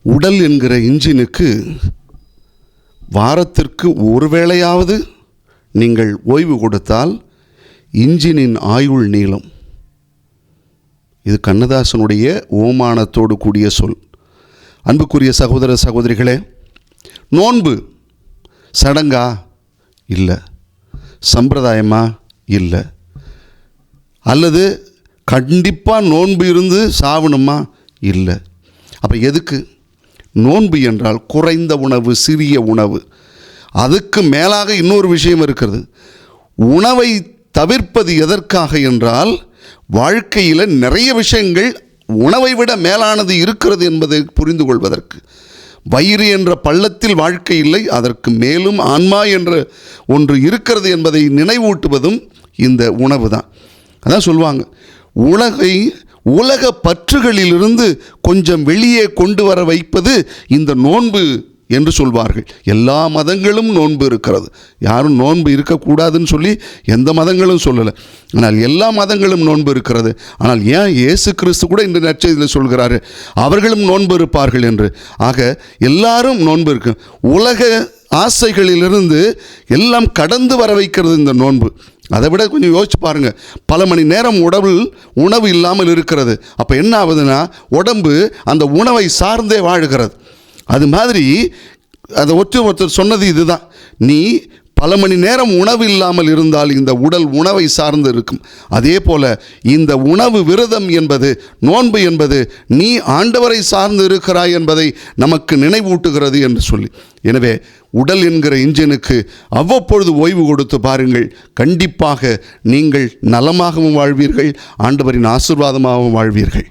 உடல் என்கிற இன்ஜினுக்கு வாரத்திற்கு ஒரு வேளையாவது நீங்கள் ஓய்வு கொடுத்தால் இன்ஜினின் ஆயுள் நீளம். இது கண்ணதாசனுடைய ஓமானத்தோடு கூடிய சொல். அன்புக்குரிய சகோதர சகோதரிகளே, நோன்பு சடங்கா? இல்லை. சம்பிரதாயமா? இல்லை. அல்லது கண்டிப்பாக நோன்பு இருந்து சாவணுமா? இல்லை. அப்போ எதுக்கு நோன்பு என்றால்? குறைந்த உணவு, சிறிய உணவு. அதுக்கு மேலாக இன்னொரு விஷயம் இருக்கிறது. உணவை தவிர்ப்பது எதற்காக என்றால், வாழ்க்கையில் நிறைய விஷயங்கள் உணவை விட மேலானது இருக்கிறது என்பதை புரிந்து கொள்வதற்கு. வயிறு என்ற பள்ளத்தில் வாழ்க்கை இல்லை, அதற்கு மேலும் ஆன்மா என்ற ஒன்று இருக்கிறது என்பதை நினைவூட்டுவதும் இந்த உணவு தான். அதான் சொல்லுவாங்க, உலக பற்றுகளிலிருந்து கொஞ்சம் வெளியே கொண்டு வர வைப்பது இந்த நோன்பு என்று சொல்வார்கள். எல்லா மதங்களும் நோன்பு இருக்கிறது. யாரும் நோன்பு இருக்கக்கூடாதுன்னு சொல்லி எந்த மதங்களும் சொல்லலை. ஆனால் எல்லா மதங்களும் நோன்பு இருக்கிறது. ஆனால் ஏன் இயேசு கிறிஸ்து கூட இந்த நற்செய்தியில் சொல்கிறாரு, அவர்களும் நோன்பு இருப்பார்கள் என்று. ஆக எல்லாரும் நோன்பு இருக்கு. உலக ஆசைகளிலிருந்து எல்லாம் கடந்து வர வைக்கிறது இந்த நோன்பு. அதை விட கொஞ்சம் யோசிச்சு பாருங்கள். பல மணி நேரம் உணவு இல்லாமல் இருக்கிறது. அப்போ என்ன ஆகுதுன்னா, உடம்பு அந்த உணவை சார்ந்தே வாழுகிறது. அது மாதிரி அதை ஒருத்தர் சொன்னது இதுதான், நீ பல மணி நேரம் உணவு இல்லாமல் இருந்தால் இந்த உடல் உணவை சார்ந்து இருக்கும். அதே போல் இந்த உணவு விரதம் என்பது, நோன்பு என்பது, நீ ஆண்டவரை சார்ந்து இருக்கிறாய் என்பதை நமக்கு நினைவூட்டுகிறது என்று சொல்லி. எனவே உடல் என்கிற இன்ஜினுக்கு அவ்வப்பொழுது ஓய்வு கொடுத்து பாருங்கள். கண்டிப்பாக நீங்கள் நலமாகவும் வாழ்வீர்கள், ஆண்டவரின் ஆசீர்வாதமாகவும் வாழ்வீர்கள்.